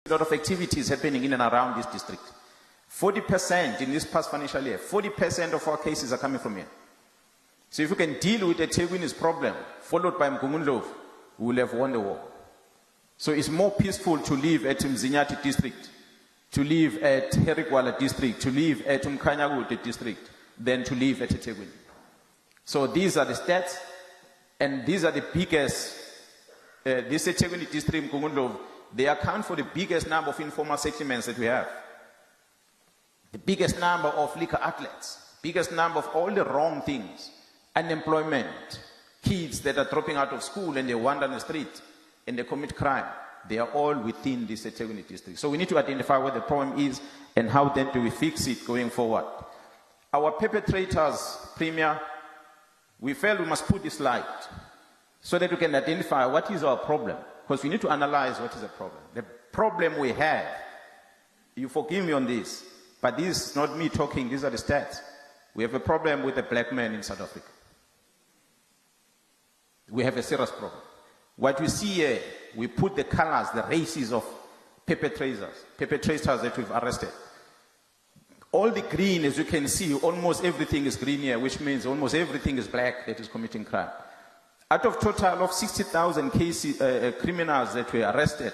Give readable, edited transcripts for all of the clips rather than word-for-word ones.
A lot of activities happening in and around this district. 40% in this past financial year, 40% of our cases are coming from here. So if you can deal with the Teguine's problem, followed by Mgungundlovu, we will have won the war. So it's more peaceful to live at Mzinyati district, to live at Herikwala district, to live at Mkanyagude district, than to live at Teguine. So these are the stats, and these are the biggest, this Teguine district, Mgungundlovu, they account for the biggest number of informal settlements that we have. The biggest number of liquor outlets, biggest number of all the wrong things, unemployment, kids that are dropping out of school and they wander on the street and they commit crime. They are all within this Teguine district. So we need to identify what the problem is and how then do we fix it going forward. Our perpetrators, Premier, we felt we must put this light so that we can identify what is our problem. Because we need to analyze what is the problem. The problem we have, you forgive me on this, but this is not me talking, these are the stats. We have a problem with the black man in South Africa. We have a serious problem. What we see here, we put the colors, the races of perpetrators that we've arrested. All the green, as you can see, almost everything is green here, which means almost everything is black that is committing crime. Out of total of 60,000 cases, criminals that were arrested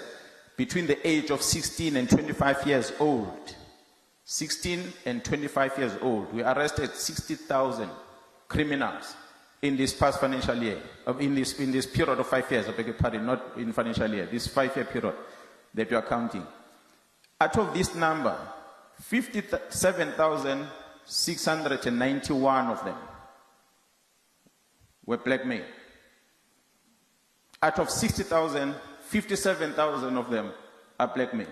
between the age of 16 and 25 years old, 16 and 25 years old, we arrested 60,000 criminals in this past financial year, in this period of 5 years, I beg your pardon, not in financial year, this 5-year period that we are counting. Out of this number, 57,691 of them were black men. Out of 60,000, 57,000 of them are black men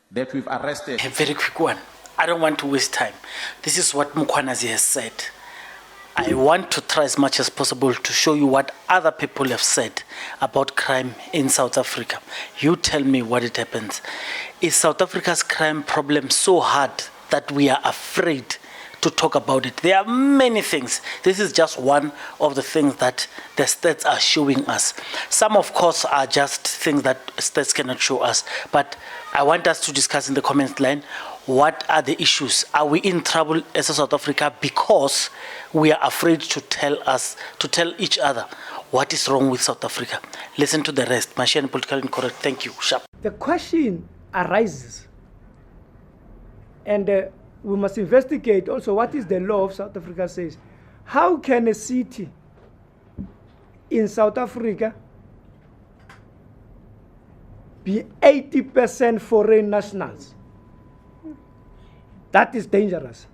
that we've arrested. A very quick one. I don't want to waste time. This is what Mukwanazi has said. I want to try as much as possible to show you what other people have said about crime in South Africa. You tell me what it happens. Is South Africa's crime problem so hard that we are afraid to talk about it? There are many things. This is just one of the things that the stats are showing us. Some, of course, are just things that stats cannot show us. But I want us to discuss in the comment line, what are the issues? Are we in trouble as a South Africa because we are afraid to tell each other what is wrong with South Africa? Listen to the rest. Machine Political Incorrect. Thank you. Sharp. The question arises, and we must investigate also what is the law of South Africa says. How can a city in South Africa be 80% foreign nationals? That is dangerous.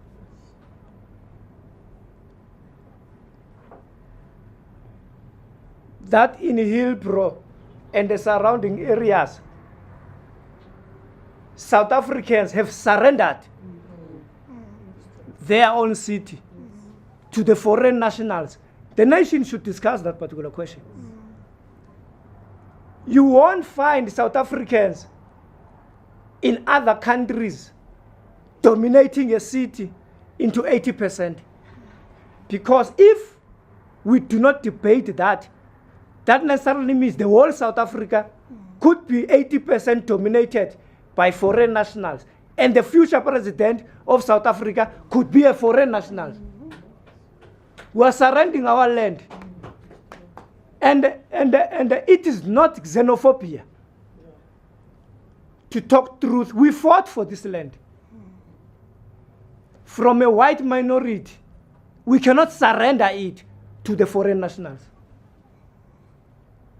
That in Hillbrow and the surrounding areas, South Africans have surrendered their own city to the foreign nationals. The nation should discuss that particular question. You won't find South Africans in other countries dominating a city into 80%. Because if we do not debate that, that necessarily means the whole South Africa could be 80% dominated by foreign nationals. And the future president of South Africa could be a foreign national. We are surrendering our land. And it is not xenophobia. To talk truth, we fought for this land. From a white minority, we cannot surrender it to the foreign nationals.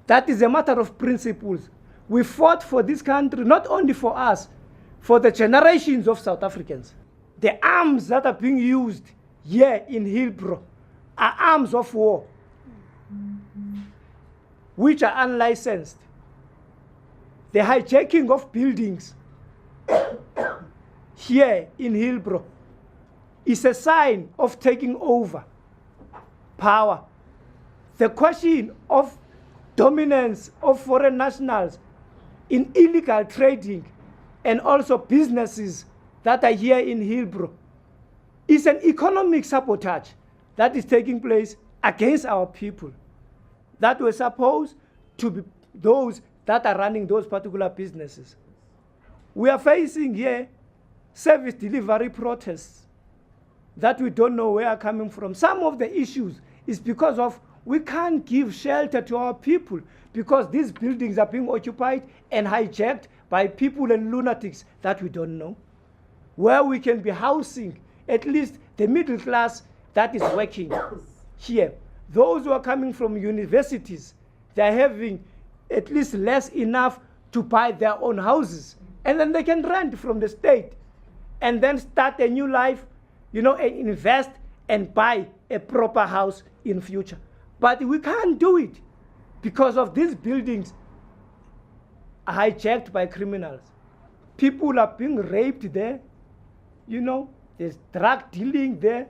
That is a matter of principles. We fought for this country, not only for us, for the generations of South Africans. The arms that are being used here in Hillbrow are arms of war, which are unlicensed. The hijacking of buildings here in Hillbrow is a sign of taking over power. The question of dominance of foreign nationals in illegal trading and also businesses that are here in Hillbrow is an economic sabotage that is taking place against our people that were supposed to be those that are running those particular businesses. We are facing here service delivery protests that we don't know where are coming from. Some of the issues is because of we can't give shelter to our people because these buildings are being occupied and hijacked by people and lunatics that we don't know. Where we can be housing at least the middle class that is working here. Those who are coming from universities, they're having at least less enough to buy their own houses. And then they can rent from the state and then start a new life, you know, and invest and buy a proper house in future. But we can't do it because of these buildings are hijacked by criminals. People are being raped there, you know, there's drug dealing there,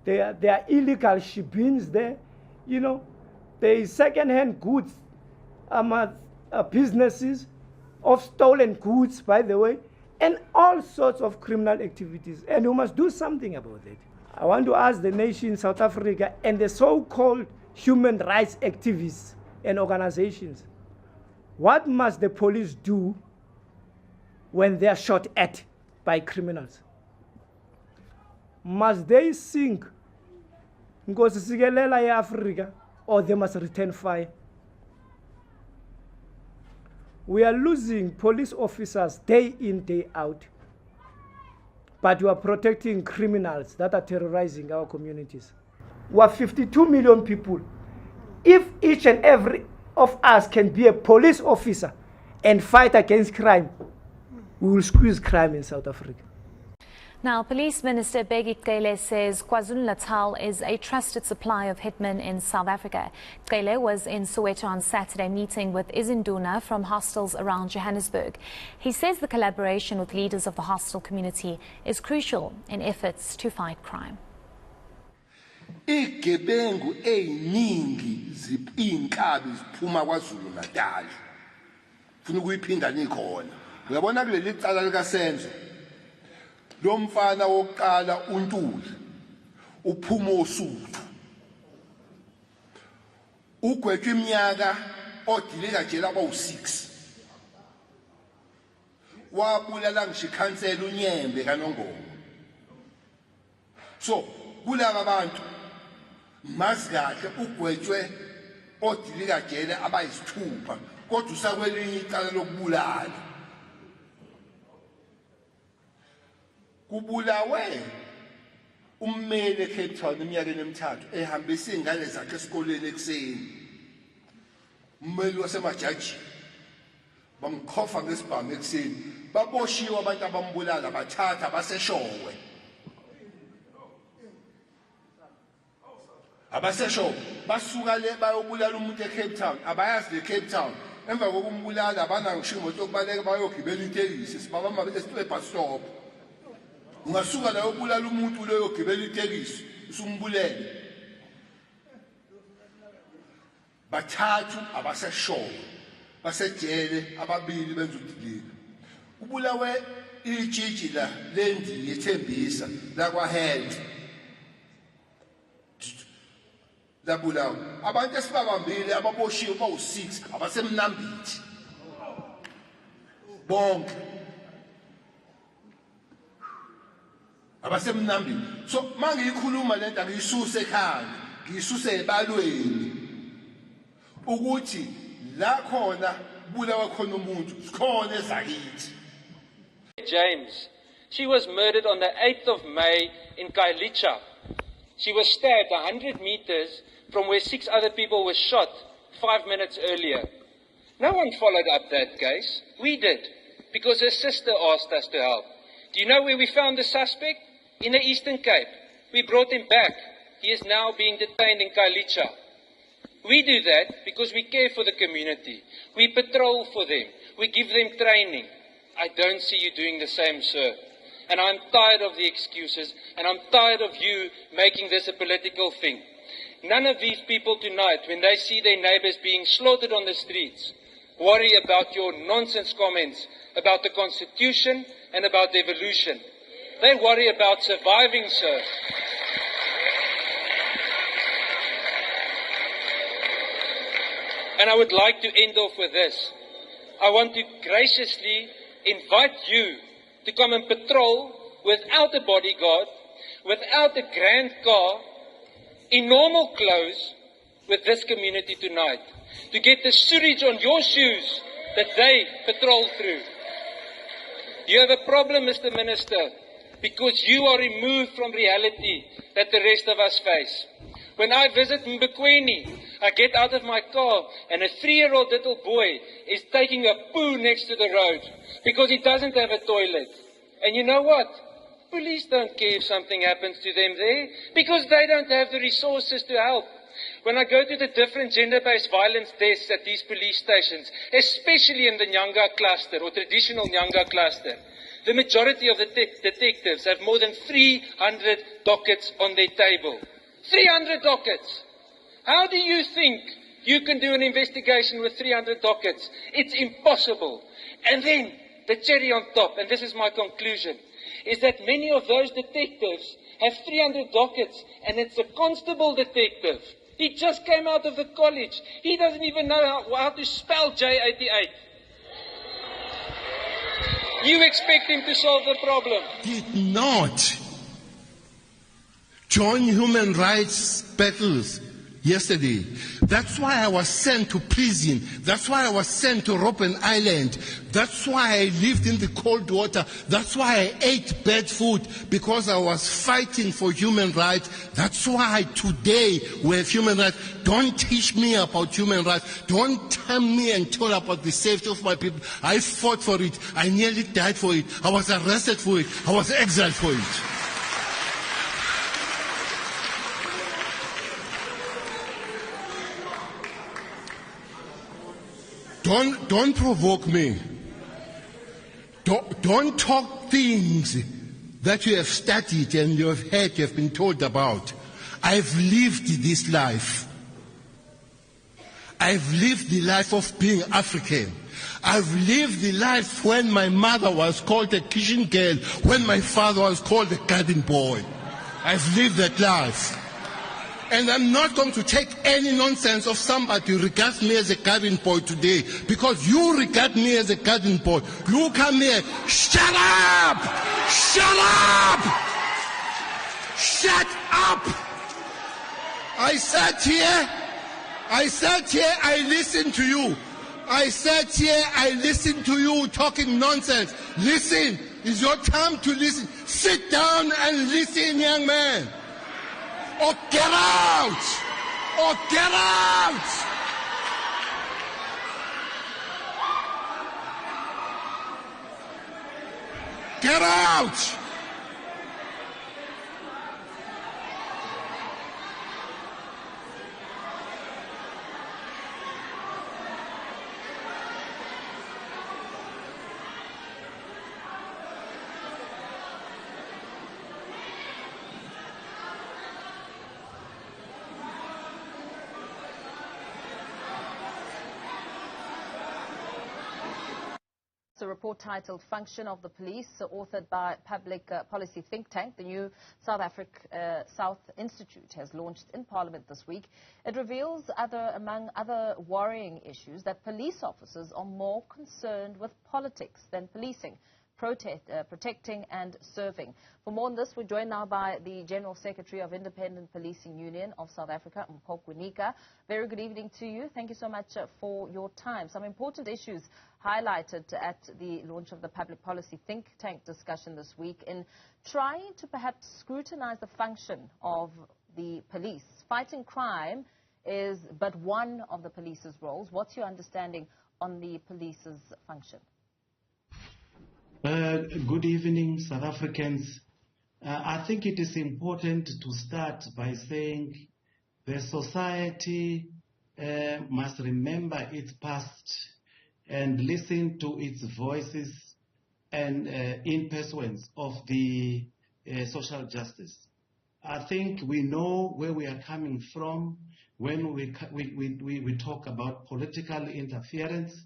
there are illegal shibins there, you know, there is second-hand goods businesses of stolen goods, by the way, and all sorts of criminal activities. And we must do something about it. I want to ask the nation, South Africa, and the so-called human rights activists and organizations, what must the police do when they are shot at by criminals? Must they sink Nkosi Sikelela Africa, or they must return fire? We are losing police officers day in, day out, but we are protecting criminals that are terrorizing our communities. We are 52 million people. If each and every of us can be a police officer and fight against crime, we will squeeze crime in South Africa. Now, Police Minister Bheki Cele says KwaZulu-Natal is a trusted supplier of hitmen in South Africa. Cele was in Soweto on Saturday meeting with Izinduna from hostels around Johannesburg. He says the collaboration with leaders of the hostel community is crucial in efforts to fight crime. Igebengu eziningi inkabi ziphuma KwaZulu-Natal. Funa ukuyiphinda nikhona. Uyabona kuleli cala lika Senzo. Lo mfana wokuqala uNtuli uphuma oSuthu. Ugwetshwa iminyaka odilika jela kwawu6. Wabulala ngisho ikhansela uNyembe kaNongoma. So, kulaba abantu mazi kahle ugwetshwe odilika jela abayisithupha kodwa usakwelinye icala lokubulala. Kubulawe ummeli eCape Town iminyakeni emithathu ehambisa izingane zakhe esikoleni ekseni. Ummeli wasemajaji bamkhofa ngesibhamu ekseni. Baboshiwe abantu abambulala bathatha baseshowe. Abaseshowe basuka le bayobulala umuntu eCape Town abayazi leCape Town. Emva kokumbulala abana ngisho imoto yokubaleka bayogibela itekisi sibabamba esibhasi stop. Ungasuka la yobulala umuntu leyo gibela itekisi usumbulele. Bathathu abaseshowe basejele ababili benza udilika. Ubulawe ijiji la lendi yethembisa la kwaHealth. Labulawa abantu esibabambile ababoshiwe bawu6 abasemnambithi. Bonke abasemnambini. So mangiyikhuluma lento ngiyisuse ekhaya, ngiyisuse ebalweni ukuthi la khona bulawa khona umuntu sikhona ezakithi. James, she was murdered on the 8th of May in Kailicha. She was stabbed 100 meters from where 6 other people were shot 5 minutes earlier. No one followed up that case. We did, because her sister asked us to help. Do you know where we found the suspect? In the Eastern Cape. We brought him back. He is now being detained in Kailicha. We do that because we care for the community. We patrol for them. We give them training. I don't see you doing the same, sir. And I'm tired of the excuses, and I'm tired of you making this a political thing. None of these people tonight, when they see their neighbors being slaughtered on the streets, worry about your nonsense comments about the Constitution and about devolution. They worry about surviving, sir. And I would like to end off with this. I want to graciously invite you to come and patrol without a bodyguard, without a grand car, in normal clothes with this community tonight, to get the sewage on your shoes that they patrol through. You have a problem, Mr. Minister, because you are removed from reality that the rest of us face. When I visit Mbekweni, I get out of my car and a 3-year-old little boy is taking a poo next to the road because he doesn't have a toilet. And you know what? Police don't care if something happens to them there because they don't have the resources to help. When I go to the different gender-based violence desks at these police stations, especially in the Nyanga cluster or traditional Nyanga cluster, the majority of the detectives have more than 300 dockets on their table. 300 dockets! How do you think you can do an investigation with 300 dockets? It's impossible. And then, the cherry on top, and this is my conclusion, is that many of those detectives have 300 dockets, and it's a constable detective. He just came out of the college. He doesn't even know how to spell J88. You expect him to solve the problem. Did not join human rights battles yesterday. That's why I was sent to prison. That's why I was sent to Robben Island. That's why I lived in the cold water. That's why I ate bad food, because I was fighting for human rights. That's why today we have human rights. Don't teach me about human rights. Don't tell me and tell about the safety of my people. I fought for it. I nearly died for it. I was arrested for it. I was exiled for it. Don't provoke me. Don't talk things that you have studied and you have heard, you have been told about. I've lived this life. I've lived the life of being African. I've lived the life when my mother was called a kitchen girl, when my father was called a garden boy. I've lived that life. And I'm not going to take any nonsense of somebody who regards me as a garden boy today, because you regard me as a garden boy. You come here, shut up! Shut up! Shut up! I sat here, I listened to you. I sat here, I listened to you talking nonsense. Listen, it's your time to listen. Sit down and listen, young man. Or get out! Or get out! Get out! A report titled Function of the Police, authored by public policy think tank, the new South Africa South Institute, has launched in Parliament this week. It reveals, among other worrying issues, that police officers are more concerned with politics than policing, protecting and serving. For more on this, we're joined now by the General Secretary of Independent Policing Union of South Africa, Mpho Kunika. Very good evening to you. Thank you so much for your time. Some important issues highlighted at the launch of the public policy think tank discussion this week in trying to perhaps scrutinize the function of the police. Fighting crime is but one of the police's roles. What's your understanding on the police's function? Good evening, South Africans. I think it is important to start by saying the society must remember its past and listen to its voices and in pursuance of the social justice. I think we know where we are coming from when we talk about political interference.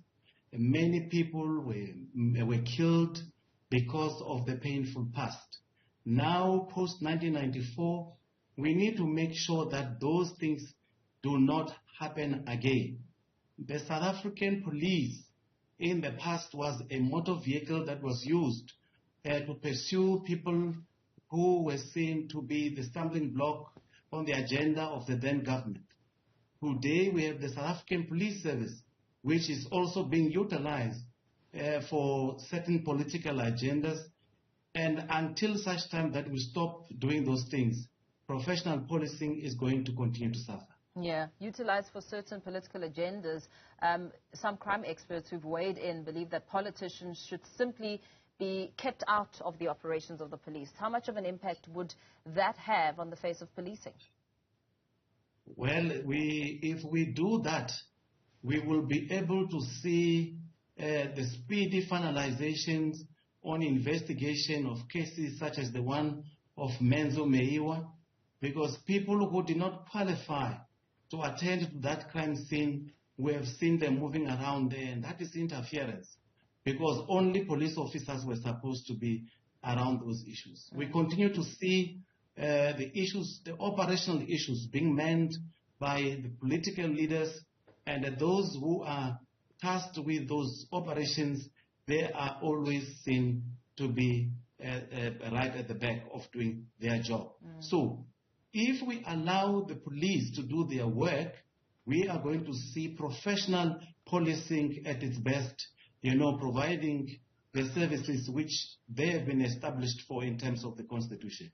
Many people were killed because of the painful past. Now, post-1994, we need to make sure that those things do not happen again. The South African police in the past was a motor vehicle that was used to pursue people who were seen to be the stumbling block on the agenda of the then government. Today we have the South African Police Service, which is also being utilized for certain political agendas. And until such time that we stop doing those things, professional policing is going to continue to suffer. Yeah, utilized for certain political agendas. Some crime experts who've weighed in believe that politicians should simply be kept out of the operations of the police. How much of an impact would that have on the face of policing? Well, if we do that, we will be able to see the speedy finalizations on investigation of cases such as the one of Menzo Meiwa, because people who did not qualify to attend to that crime scene, we have seen them moving around there, and that is interference, because only police officers were supposed to be around those issues. We continue to see the operational issues being manned by the political leaders, and those who are tasked with those operations, they are always seen to be right at the back of doing their job. So if we allow the police to do their work, we are going to see professional policing at its best, providing the services which they have been established for in terms of the Constitution.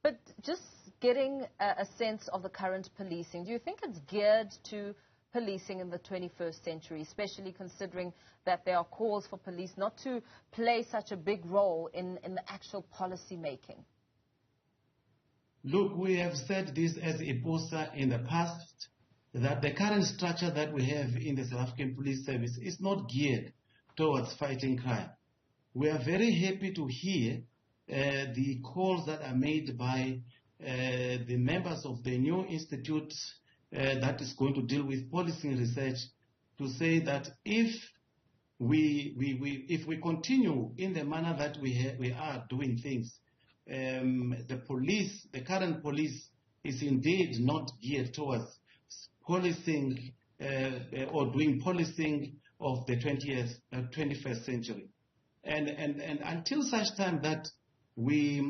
But just getting a sense of the current policing, do you think it's geared to policing in the 21st century, especially considering that there are calls for police not to play such a big role in the actual policy making? Look, we have said this as a poster in the past, that the current structure that we have in the South African Police Service is not geared towards fighting crime. We are very happy to hear the calls that are made by the members of the new institute that is going to deal with policing research, to say that if we continue in the manner that we are doing things, the current police is indeed not geared towards policing or doing policing of the 21st century. And until such time that we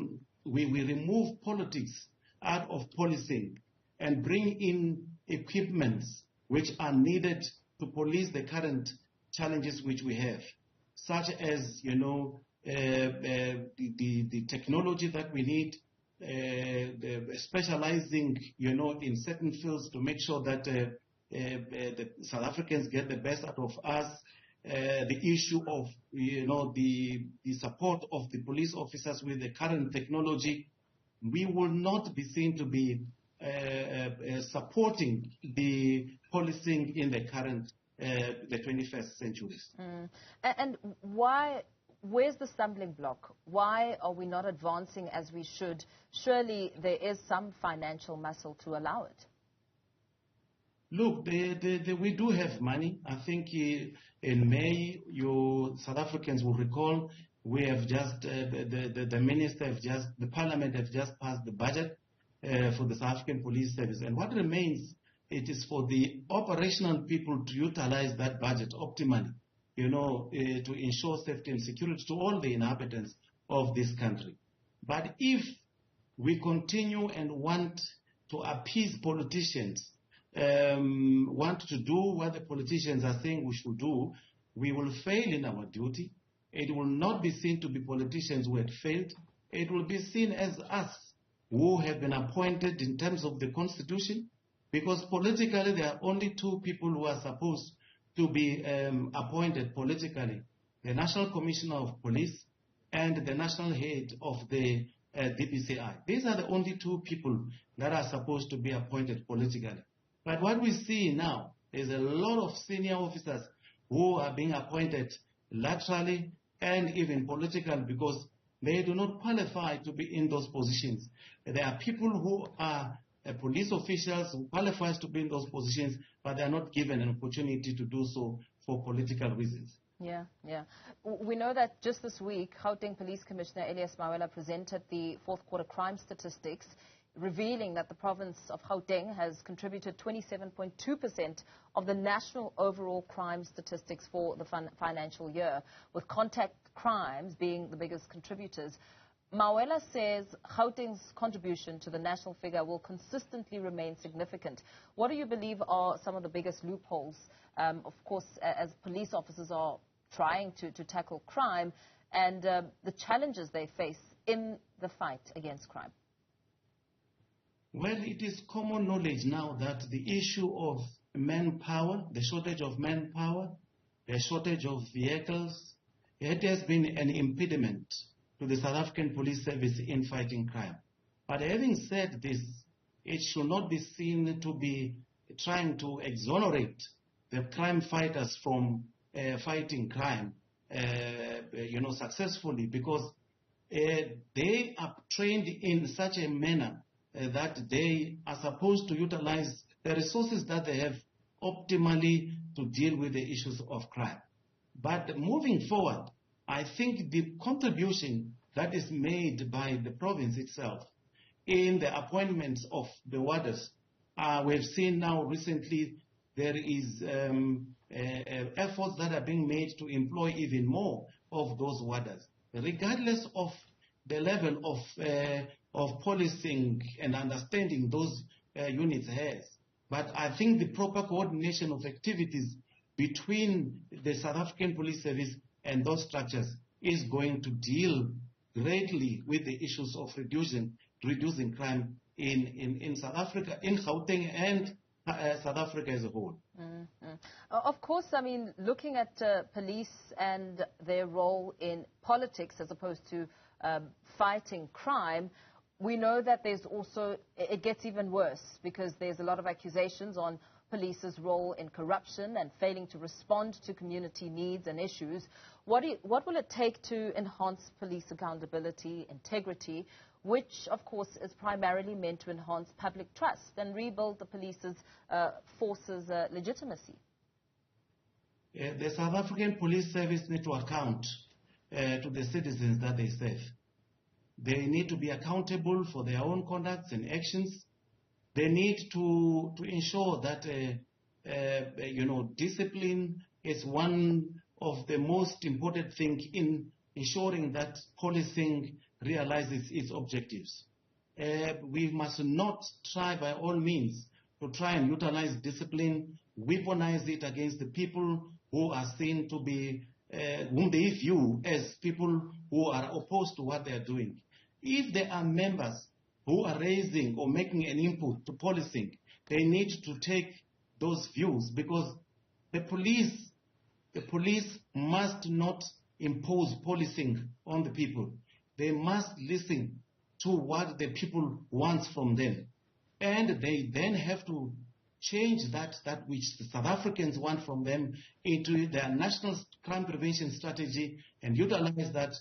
remove politics out of policing and bring in equipments which are needed to police the current challenges which we have, such as, the technology that we need, specializing, in certain fields to make sure that the South Africans get the best out of us, the issue of, the support of the police officers with the current technology. We will not be seen to be supporting the policing in the current, the 21st centuries. And why? Where's the stumbling block? Why are we not advancing as we should? Surely there is some financial muscle to allow it. Look, we do have money. I think in May, you South Africans will recall, we have just, the minister have just, the parliament have just passed the budget for the South African Police Service. And what remains, it is for the operational people to utilize that budget optimally, to ensure safety and security to all the inhabitants of this country. But if we continue and want to appease politicians, want to do what the politicians are saying we should do, we will fail in our duty. It will not be seen to be politicians who had failed. It will be seen as us who have been appointed in terms of the Constitution, because politically there are only two people who are supposed to be appointed politically: the National Commissioner of Police and the National Head of the DPCI. These are the only two people that are supposed to be appointed politically. But what we see now is a lot of senior officers who are being appointed laterally and even politically, because they do not qualify to be in those positions. There are people who are police officials who qualify to be in those positions, but they are not given an opportunity to do so for political reasons. Yeah. We know that just this week, Gauteng Police Commissioner Elias Mawela presented the fourth quarter crime statistics. revealing that the province of Gauteng has contributed 27.2% of the national overall crime statistics for the financial year, with contact crimes being the biggest contributors. Mawela says Gauteng's contribution to the national figure will consistently remain significant. What do you believe are some of the biggest loopholes, of course, as police officers are trying to tackle crime, and the challenges they face in the fight against crime? Well, it is common knowledge now that the issue of manpower, the shortage of manpower, the shortage of vehicles, it has been an impediment to the South African Police Service in fighting crime. But having said this, it should not be seen to be trying to exonerate the crime fighters from fighting crime, successfully, because they are trained in such a manner that they are supposed to utilize the resources that they have optimally to deal with the issues of crime. But moving forward, I think the contribution that is made by the province itself in the appointments of the warders, we've seen now recently there is efforts that are being made to employ even more of those warders, regardless of the level of policing and understanding those units has. But I think the proper coordination of activities between the South African Police Service and those structures is going to deal greatly with the issues of reducing crime in South Africa, in Gauteng and South Africa as a whole. Mm-hmm. Of course, I mean, looking at police and their role in politics as opposed to fighting crime, we know that there's also, it gets even worse because there's a lot of accusations on police's role in corruption and failing to respond to community needs and issues. What will it take to enhance police accountability, integrity, which, of course, is primarily meant to enhance public trust and rebuild the police's force's legitimacy? The South African Police Service need to account to the citizens that they serve. They need to be accountable for their own conducts and actions. They need to ensure that discipline is one of the most important things in ensuring that policing realizes its objectives. We must not try by all means to try and utilize discipline, weaponize it against the people who are seen to be, whom they view as people who are opposed to what they are doing. If there are members who are raising or making an input to policing, they need to take those views, because the police must not impose policing on the people. They must listen to what the people want from them. And they then have to change that which the South Africans want from them into their national crime prevention strategy and utilize that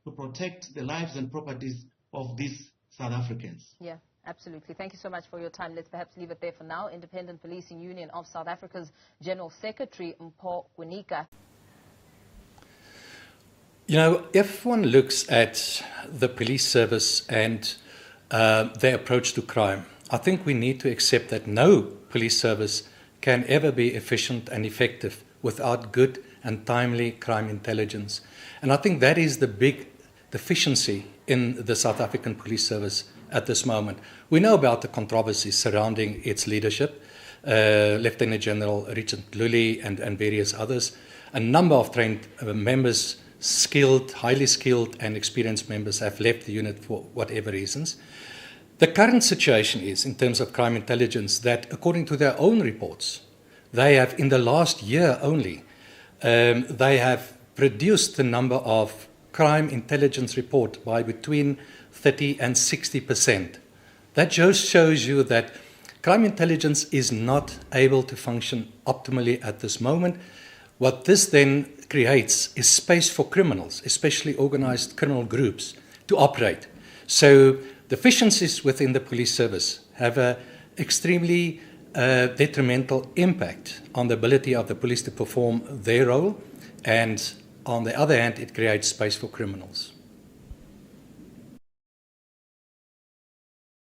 to protect the lives and properties of these South Africans. Yeah, absolutely. Thank you so much for your time. Let's perhaps leave it there for now. Independent Policing Union of South Africa's General Secretary, Mpho Kwinika. You know, if one looks at the police service and their approach to crime, I think we need to accept that no police service can ever be efficient and effective without good and timely crime intelligence. And I think that is the big deficiency in the South African Police Service at this moment. We know about the controversies surrounding its leadership, Lieutenant General Richard Lully and various others, a number of trained members, skilled, highly skilled and experienced members have left the unit for whatever reasons. The current situation is, in terms of crime intelligence, that according to their own reports, they have, in the last year only, they have reduced the number of crime intelligence report by between 30 and 60%. That just shows you that crime intelligence is not able to function optimally at this moment. What this then creates is space for criminals, especially organized criminal groups, to operate. So deficiencies within the police service have an extremely detrimental impact on the ability of the police to perform their role, and on the other hand, it creates space for criminals.